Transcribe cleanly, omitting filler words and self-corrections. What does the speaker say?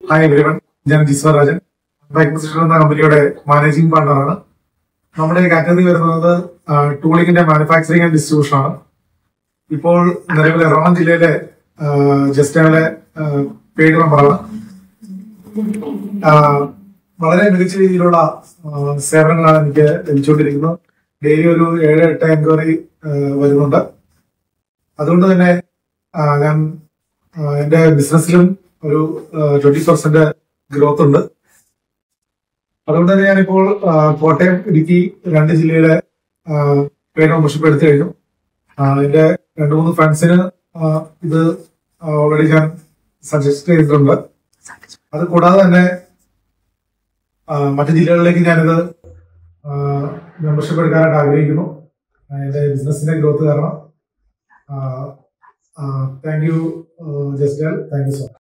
Hi everyone, ഞാൻ ജിസ്വ Rajan. Bike എന്ന കമ്പനിയുടെ മാനേജിംഗ് പാർട്ണറാണ്. നമ്മുടെ കാറ്റഗറി വരുന്നത് ടൂളിങ്ങിന്റെ മാനുഫാക്ചറിംഗ് ആൻഡ് ഡിസ്ട്രിബ്യൂഷൻ ആണ്. ഇപ്പോൾ നിലവിൽ എറണാകുളം ജില്ലയിലെ ജസ്റ്റാവിലെ പെയ്ഡ് മെമ്പറാണ്. വളരെ മികച്ച രീതിയിലുള്ള സേവനങ്ങളാണ് എനിക്ക് ലഭിച്ചുകൊണ്ടിരിക്കുന്നത്. ഡെയിലി ഒരു 7-8 എൻക്വയറി വരുന്നുണ്ട്. അതുകൊണ്ട് തന്നെ ഞാൻ എന്റെ ബിസിനസ്സിലും ഒരു 20% ഗ്രോത്ത് ഉണ്ട്. അതുകൊണ്ട് തന്നെ ഞാനിപ്പോൾ കോട്ടയം, ഇടുക്കി 2 ജില്ലയിലെ പെയ്ഡ് മെമ്പർഷിപ്പ് എടുത്തു കഴിഞ്ഞു. എന്റെ 2-3 ഫ്രണ്ട്സിന് ഇത് ഓൾറെഡി ഞാൻ സജസ്റ്റ് ചെയ്തിട്ടുണ്ട്. അത് കൂടാതെ തന്നെ മറ്റു ജില്ലകളിലേക്ക് ഞാനിത് മെമ്പർഷിപ്പ് എടുക്കാനായിട്ട് ആഗ്രഹിക്കുന്നു. എന്റെ ബിസിനസിന്റെ ഗ്രോത്ത് കാരണം. താങ്ക് യു ജസ്റ്റാൽ, താങ്ക് യു സോ മച്ച്.